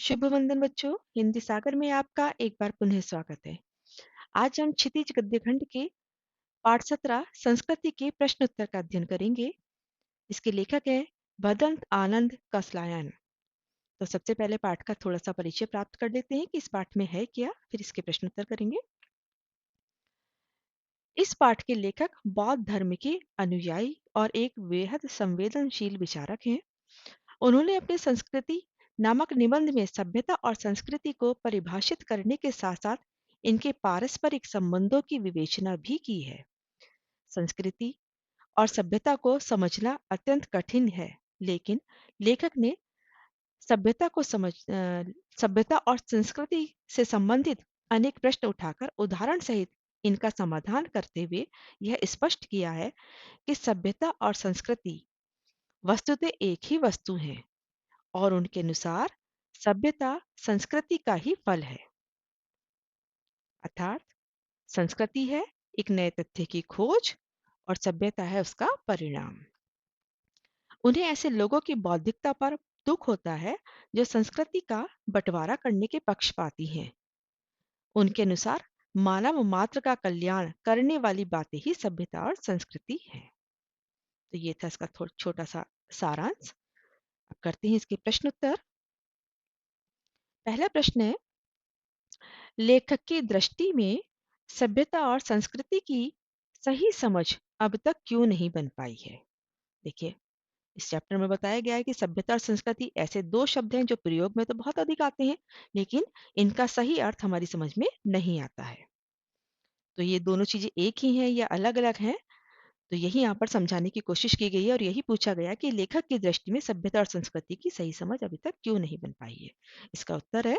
शुभ वंदन बच्चों। हिंदी सागर में आपका एक बार पुनः स्वागत है। आज हम क्षितिज गद्य खंड के पाठ 17 संस्कृति के प्रश्न उत्तर का अध्ययन करेंगे। इसके लेखक हैं भदंत आनंद कसलायन। तो सबसे पहले पाठ का थोड़ा सा परिचय प्राप्त कर लेते हैं कि इस पाठ में है क्या, फिर इसके प्रश्न उत्तर करेंगे। इस पाठ के लेखक बौद्ध धर्म के अनुयायी और एक बेहद संवेदनशील विचारक हैं। उन्होंने अपने संस्कृति नामक निबंध में सभ्यता और संस्कृति को परिभाषित करने के साथ साथ इनके पारस्परिक संबंधों की विवेचना भी की है। संस्कृति और सभ्यता को समझना अत्यंत कठिन है, लेकिन लेखक ने सभ्यता और संस्कृति से संबंधित अनेक प्रश्न उठाकर उदाहरण सहित इनका समाधान करते हुए यह स्पष्ट किया है कि सभ्यता और संस्कृति वस्तुतः एक ही वस्तु हैं और उनके अनुसार सभ्यता संस्कृति का ही फल है। अर्थात संस्कृति है एक नए तथ्य की खोज और सभ्यता है उसका परिणाम। उन्हें ऐसे लोगों की बौद्धिकता पर दुख होता है जो संस्कृति का बंटवारा करने के पक्षपाती हैं। उनके अनुसार मानव मात्र का कल्याण करने वाली बातें ही सभ्यता और संस्कृति है। तो ये था इसका छोटा सा सारांश। अब करते हैं इसके प्रश्न उत्तर। पहला प्रश्न है, लेखक की दृष्टि में सभ्यता और संस्कृति की सही समझ अब तक क्यों नहीं बन पाई है। देखिए, इस चैप्टर में बताया गया है कि सभ्यता और संस्कृति ऐसे दो शब्द हैं जो प्रयोग में तो बहुत अधिक आते हैं, लेकिन इनका सही अर्थ हमारी समझ में नहीं आता है। तो ये दोनों चीजें एक ही हैं या अलग अलग हैं, तो यही यहाँ पर समझाने की कोशिश की गई है और यही पूछा गया कि लेखक की दृष्टि में सभ्यता और संस्कृति की सही समझ अभी तक क्यों नहीं बन पाई है। इसका उत्तर है,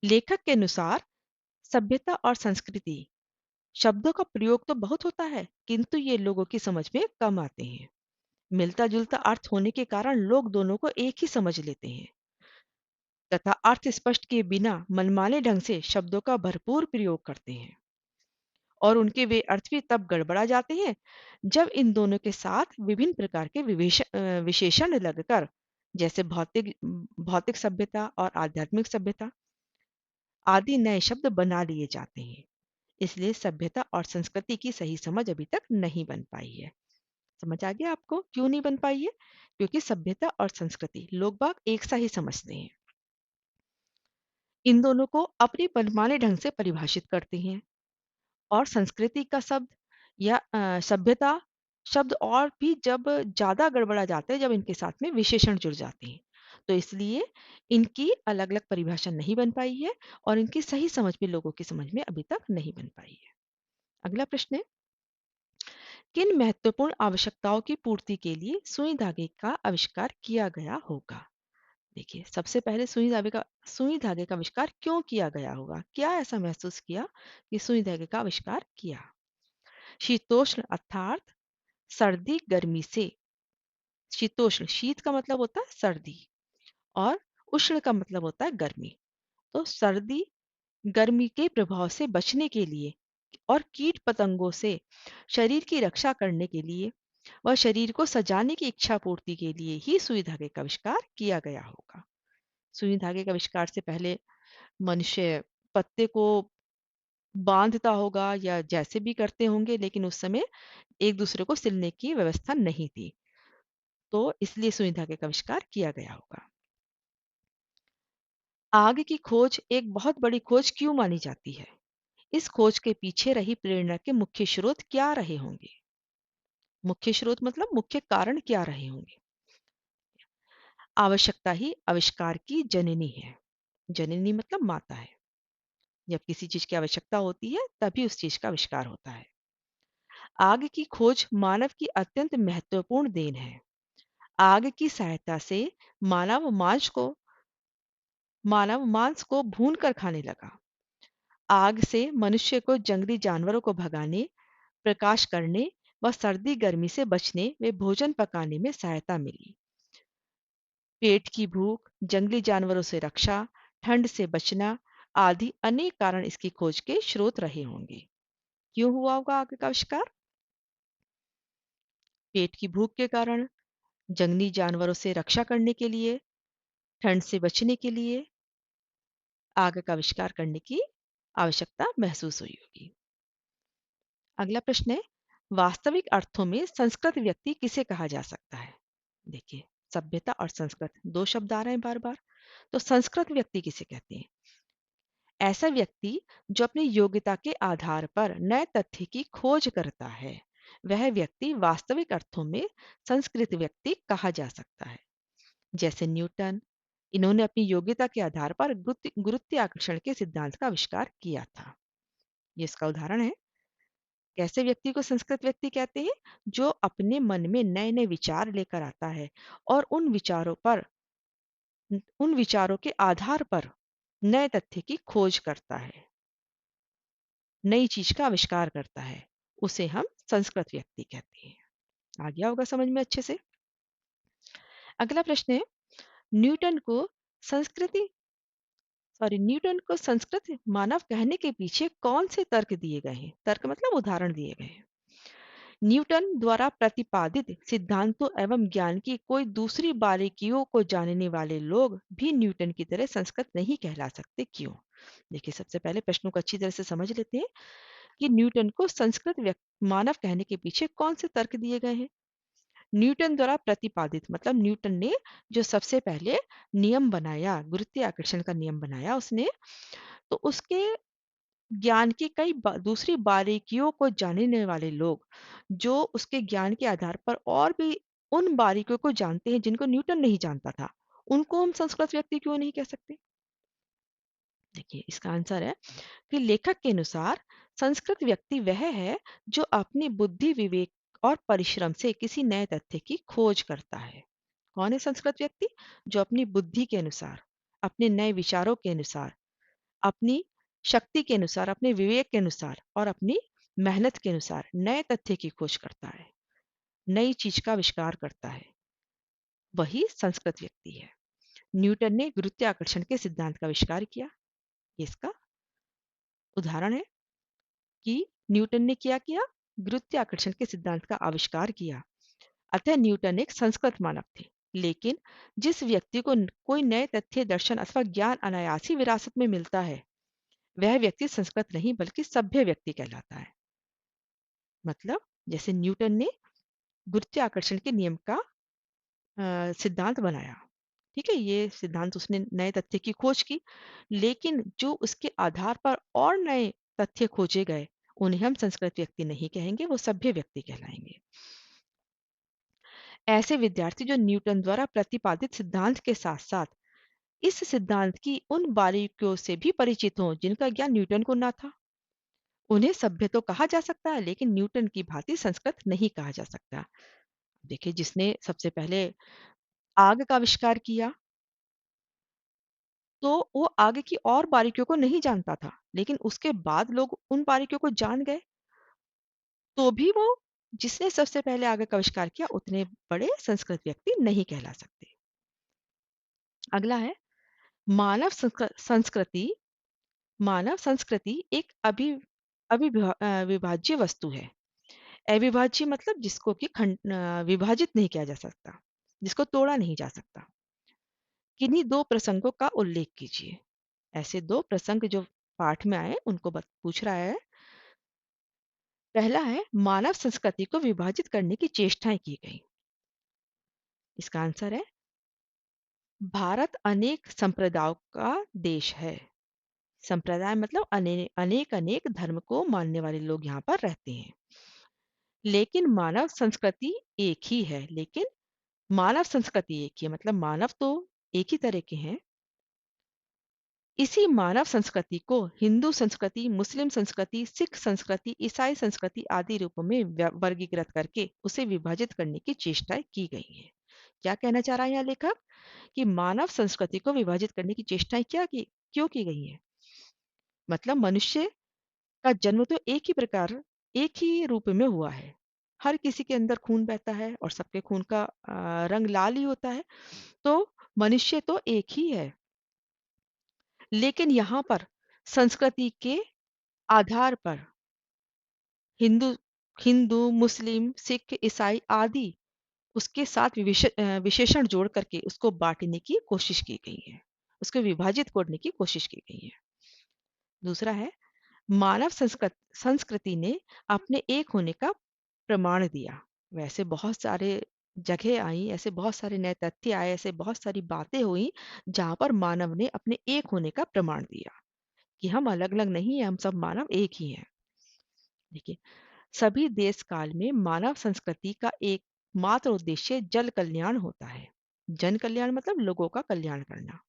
लेखक के अनुसार सभ्यता और संस्कृति शब्दों का प्रयोग तो बहुत होता है, किंतु ये लोगों की समझ में कम आते हैं। मिलता जुलता अर्थ होने के कारण लोग दोनों को एक ही समझ लेते हैं तथा अर्थ स्पष्ट किए बिना मनमाने ढंग से शब्दों का भरपूर प्रयोग करते हैं और उनके वे अर्थ भी तब गड़बड़ा जाते हैं जब इन दोनों के साथ विभिन्न प्रकार के विशेषण लगकर, जैसे भौतिक भौतिक सभ्यता और आध्यात्मिक सभ्यता आदि नए शब्द बना लिए जाते हैं। इसलिए सभ्यता और संस्कृति की सही समझ अभी तक नहीं बन पाई है। समझ आ गया आपको क्यों नहीं बन पाई है? क्योंकि सभ्यता और संस्कृति लोग बाग एक सा ही समझते हैं। इन दोनों को अपने मनमाने ढंग से परिभाषित करते हैं और संस्कृति का शब्द या सभ्यता शब्द और भी जब ज्यादा गड़बड़ा जाते हैं, जब इनके साथ में विशेषण जुड़ जाते हैं, तो इसलिए इनकी अलग अलग परिभाषा नहीं बन पाई है और इनकी सही समझ भी लोगों की समझ में अभी तक नहीं बन पाई है। अगला प्रश्न है, किन महत्वपूर्ण आवश्यकताओं की पूर्ति के लिए सुई धागे का आविष्कार किया गया होगा। देखिए, सबसे पहले सुई धागे का आविष्कार क्यों किया गया होगा, क्या ऐसा महसूस किया कि सुई धागे का आविष्कार किया। शीतोष्ण अर्थात सर्दी गर्मी से, शीतोष्ण शीत का मतलब होता है सर्दी और उष्ण का मतलब होता है गर्मी। तो सर्दी गर्मी के प्रभाव से बचने के लिए और कीट पतंगों से शरीर की रक्षा करने के लिए व शरीर को सजाने की इच्छा पूर्ति के लिए ही सुई धागे का आविष्कार किया गया होगा। सुई धागे के आविष्कार से पहले मनुष्य पत्ते को बांधता होगा या जैसे भी करते होंगे, लेकिन उस समय एक दूसरे को सिलने की व्यवस्था नहीं थी, तो इसलिए सुई धागे का आविष्कार किया गया होगा। आग की खोज एक बहुत बड़ी खोज क्यों मानी जाती है, इस खोज के पीछे रही प्रेरणा के मुख्य स्रोत क्या रहे होंगे। मुख्य स्रोत मतलब मुख्य कारण क्या रहे होंगे। आवश्यकता ही आविष्कार की जननी है। जननी मतलब माता है। जब किसी चीज की आवश्यकता होती है तभी उस चीज का आविष्कार होता है। आग की खोज मानव की अत्यंत महत्वपूर्ण देन है। आग की सहायता से मानव मांस को भून कर खाने लगा। आग से मनुष्य को जंगली जानवरों को भगाने, प्रकाश करने व सर्दी गर्मी से बचने व भोजन पकाने में सहायता मिली। पेट की भूख, जंगली जानवरों से रक्षा, ठंड से बचना आदि अनेक कारण इसकी खोज के स्रोत रहे होंगे। क्यों हुआ होगा आग का आविष्कार? पेट की भूख के कारण, जंगली जानवरों से रक्षा करने के लिए, ठंड से बचने के लिए आग का आविष्कार करने की आवश्यकता महसूस हुई होगी। अगला प्रश्न है, वास्तविक अर्थों में संस्कृत व्यक्ति किसे कहा जा सकता है? देखिए, सभ्यता और संस्कृत दो शब्द आ रहे हैं बार बार। तो संस्कृत व्यक्ति किसे कहते हैं? ऐसा व्यक्ति जो अपनी योग्यता के आधार पर नए तथ्य की खोज करता है, वह व्यक्ति वास्तविक अर्थों में संस्कृत व्यक्ति कहा जा सकता है। जैसे न्यूटन, इन्होंने अपनी योग्यता के आधार पर गुरुत्वाकर्षण के सिद्धांत का आविष्कार किया था। ये इसका उदाहरण है। कैसे व्यक्ति को संस्कृत व्यक्ति कहते हैं? जो अपने मन में नए नए विचार लेकर आता है और उन विचारों के आधार पर नए तथ्य की खोज करता है, नई चीज का आविष्कार करता है, उसे हम संस्कृत व्यक्ति कहते हैं। आ गया होगा समझ में अच्छे से। अगला प्रश्न है, न्यूटन को संस्कृति न्यूटन को संस्कृत मानव कहने के पीछे कौन से तर्क दिए गए हैं? तर्क मतलब उदाहरण दिए गए हैं। न्यूटन द्वारा प्रतिपादित सिद्धांतों एवं ज्ञान की कोई दूसरी बारीकियों को जानने वाले लोग भी न्यूटन की तरह संस्कृत नहीं कहला सकते, क्यों? देखिए, सबसे पहले प्रश्नों को अच्छी तरह से समझ लेते हैं कि न्यूटन को मानव कहने के पीछे कौन से तर्क दिए गए हैं। न्यूटन द्वारा प्रतिपादित मतलब न्यूटन ने जो सबसे पहले नियम बनाया, गुरुत्वाकर्षण का नियम बनाया उसने, तो उसके ज्ञान की दूसरी बारीकियों को जानने वाले लोग, जो उसके ज्ञान के आधार पर और भी उन बारीकियों को जानते हैं जिनको न्यूटन नहीं जानता था, उनको हम संस्कृत व्यक्ति क्यों नहीं कह सकते? देखिए, इसका आंसर है कि लेखक के अनुसार संस्कृत व्यक्ति वह है जो अपनी बुद्धि, विवेक और परिश्रम से किसी नए तथ्य की खोज करता है। कौन है संस्कृत व्यक्ति? जो अपनी बुद्धि के अनुसार, अपने नए विचारों के अनुसार, अपनी शक्ति के अनुसार, अपने विवेक के अनुसार और अपनी मेहनत के अनुसार नए तथ्य की खोज करता है, नई चीज का आविष्कार करता है, वही संस्कृत व्यक्ति है। न्यूटन ने गुरुत्वाकर्षण के सिद्धांत का आविष्कार किया, इसका उदाहरण है कि न्यूटन ने क्या किया? गुरुत्वाकर्षण के सिद्धांत का आविष्कार किया। अतः न्यूटन एक संस्कृत मानव थे। लेकिन जिस व्यक्ति को कोई नए तथ्य, दर्शन अथवा ज्ञान अनायास ही विरासत में मिलता है, वह व्यक्ति संस्कृत नहीं बल्कि सभ्य व्यक्ति कहलाता है। मतलब जैसे न्यूटन ने गुरुत्वाकर्षण के नियम का सिद्धांत बनाया, ठीक है, ये सिद्धांत उसने नए तथ्य की खोज की, लेकिन जो उसके आधार पर और नए तथ्य खोजे गए, उन्हें हम संस्कृत व्यक्ति नहीं कहेंगे, वो सभ्य व्यक्ति कहलाएंगे। ऐसे विद्यार्थी जो न्यूटन द्वारा प्रतिपादित सिद्धांत के साथ साथ इस सिद्धांत की उन बारीकियों से भी परिचित हों जिनका ज्ञान न्यूटन को ना था, उन्हें सभ्य तो कहा जा सकता है, लेकिन न्यूटन की भांति संस्कृत नहीं कहा जा सकता। देखिए, जिसने सबसे पहले आग का आविष्कार किया, तो वो आगे की और बारीकियों को नहीं जानता था, लेकिन उसके बाद लोग उन बारीकियों को जान गए, तो भी वो जिसने सबसे पहले आग का आविष्कार किया उतने बड़े संस्कृत व्यक्ति नहीं कहला सकते। अगला है, मानव संस्कृति मानव संस्कृति एक विभाज्य वस्तु है। अविभाज्य मतलब जिसको कि विभाजित नहीं किया जा सकता, जिसको तोड़ा नहीं जा सकता। किन्हीं दो प्रसंगों का उल्लेख कीजिए। ऐसे दो प्रसंग जो पाठ में आए उनको पूछ रहा है। पहला है, मानव संस्कृति को विभाजित करने की चेष्टाएं की गई। इसका आंसर है, भारत अनेक संप्रदायों का देश है। संप्रदाय मतलब अनेक अनेक धर्म को मानने वाले लोग यहाँ पर रहते हैं। लेकिन मानव संस्कृति एक ही है, लेकिन मानव संस्कृति एक ही है मतलब मानव तो एक ही तरह के हैं। इसी मानव संस्कृति को हिंदू संस्कृति, मुस्लिम संस्कृति, सिख संस्कृति, ईसाई संस्कृति आदि रूपों में वर्गीकृत करके उसे विभाजित करने की चेष्टाएं की गई हैं। क्या कहना चाह रहा है यहाँ लेखक? कि मानव संस्कृति को विभाजित करने की चेष्टाएं क्यों की गई हैं? मतलब मनुष्य का जन्म तो एक ही रूप में हुआ है। हर किसी के अंदर खून बहता है और सबके खून का रंग लाल ही होता है। तो मनुष्य तो एक ही है, लेकिन यहाँ पर संस्कृति के आधार पर हिंदू हिंदू, मुस्लिम, सिख, ईसाई आदि उसके साथ विशेषण जोड़ करके उसको बांटने की कोशिश की गई है। उसको विभाजित करने की कोशिश की गई है। दूसरा है, मानव संस्कृति ने अपने एक होने का प्रमाण दिया। वैसे बहुत सारे जगह आई, ऐसे बहुत सारे नए तथ्य आए, ऐसे बहुत सारी बातें हुई जहां पर मानव ने अपने एक होने का प्रमाण दिया कि हम अलग अलग नहीं है, हम सब मानव एक ही हैं। देखिए, सभी देश काल में मानव संस्कृति का एक मात्र उद्देश्य जल कल्याण होता है। जन कल्याण मतलब लोगों का कल्याण करना।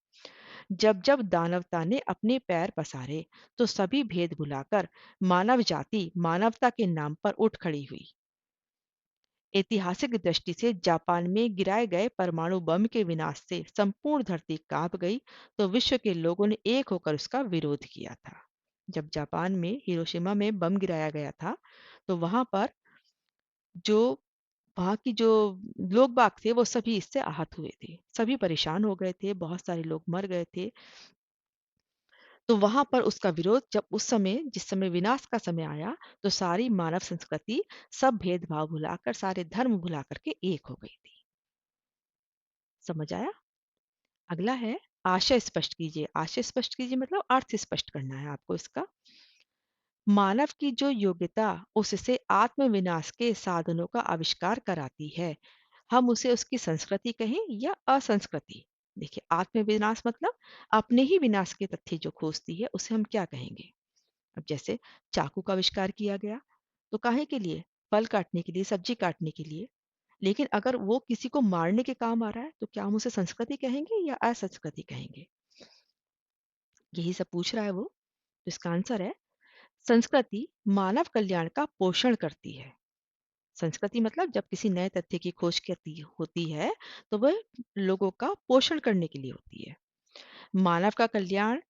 जब जब दानवता ने अपने पैर पसारे तो सभी भेद भुलाकर मानव जाति मानवता के नाम पर उठ खड़ी हुई। ऐतिहासिक दृष्टि से जापान में गिराए गए परमाणु बम के विनाश से संपूर्ण धरती कांप गई, तो विश्व के लोगों ने एक होकर उसका विरोध किया था। जब जापान में हिरोशिमा में बम गिराया गया था, तो वहां पर जो वहाँ की जो लोग बाग थे वो सभी इससे आहत हुए थे, सभी परेशान हो गए थे, बहुत सारे लोग मर गए थे। तो वहां पर उसका विरोध, जब उस समय जिस समय विनाश का समय आया, तो सारी मानव संस्कृति सब भेदभाव भुलाकर, सारे धर्म भुला करके एक हो गई थी। समझ आया? अगला है, आशय स्पष्ट कीजिए। आशय स्पष्ट कीजिए मतलब अर्थ स्पष्ट करना है आपको इसका। मानव की जो योग्यता उससे आत्मविनाश के साधनों का आविष्कार कराती है, हम उसे उसकी संस्कृति कहें या असंस्कृति। देखिए, आत्मविनाश मतलब अपने ही विनाश के तथ्य जो खोजती है, उसे हम क्या कहेंगे? अब जैसे चाकू का आविष्कार किया गया, तो काहे के लिए? फल काटने के लिए, सब्जी काटने के लिए। लेकिन अगर वो किसी को मारने के काम आ रहा है, तो क्या हम उसे संस्कृति कहेंगे या असंस्कृति कहेंगे? यही सब पूछ रहा है वो। तो इसका आंसर है, संस्कृति मानव कल्याण का पोषण करती है। संस्कृति मतलब जब किसी नए तथ्य की खोज करती होती है, तो वह लोगों का पोषण करने के लिए होती है। मानव का कल्याण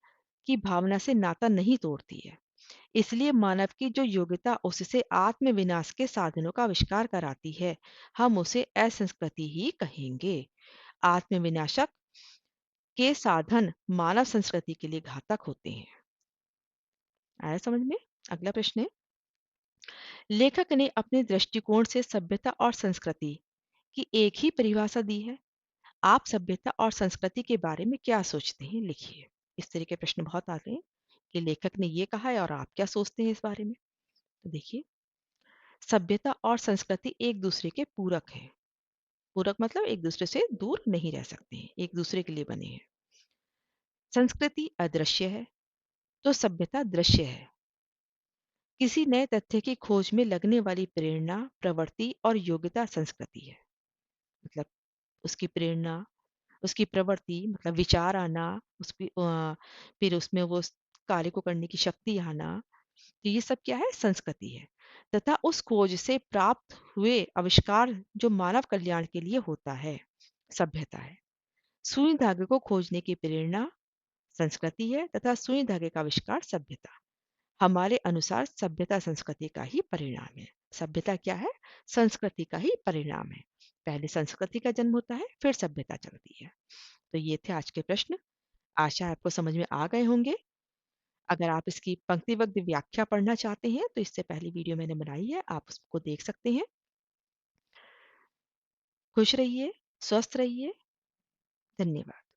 की भावना से नाता नहीं तोड़ती है। इसलिए मानव की जो योग्यता उससे आत्म विनाश के साधनों का आविष्कार कराती है, हम उसे असंस्कृति ही कहेंगे। आत्म विनाशक के साधन मानव संस्कृति के लिए घातक होते हैं। आया समझ में? अगला प्रश्न है, लेखक ने अपने दृष्टिकोण से सभ्यता और संस्कृति की एक ही परिभाषा दी है। आप सभ्यता और संस्कृति के बारे में क्या सोचते हैं, लिखिए। इस तरह के प्रश्न बहुत आते हैं कि लेखक ने ये कहा है और आप क्या सोचते हैं इस बारे में। तो देखिए, सभ्यता और संस्कृति एक दूसरे के पूरक हैं। पूरक मतलब एक दूसरे से दूर नहीं रह सकते हैं, एक दूसरे के लिए बने हैं। संस्कृति अदृश्य है, तो सभ्यता दृश्य है। किसी नए तथ्य की खोज में लगने वाली प्रेरणा, प्रवृत्ति और योग्यता संस्कृति है। मतलब उसकी प्रेरणा, उसकी प्रवृत्ति मतलब विचार आना, फिर उसमें वो उस कार्य को करने की शक्ति आना, तो ये सब क्या है? संस्कृति है। तथा उस खोज से प्राप्त हुए आविष्कार जो मानव कल्याण के लिए होता है, सभ्यता है। सुई धागे को खोजने की प्रेरणा संस्कृति है, तथा सुई धागे का आविष्कार सभ्यता। हमारे अनुसार सभ्यता संस्कृति का ही परिणाम है। सभ्यता क्या है? संस्कृति का ही परिणाम है। पहले संस्कृति का जन्म होता है, फिर सभ्यता चलती है। तो ये थे आज के प्रश्न। आशा है आपको समझ में आ गए होंगे। अगर आप इसकी पंक्तिबद्ध व्याख्या पढ़ना चाहते हैं, तो इससे पहली वीडियो मैंने बनाई है, आप उसको देख सकते हैं। खुश रहिए, स्वस्थ रहिए। धन्यवाद।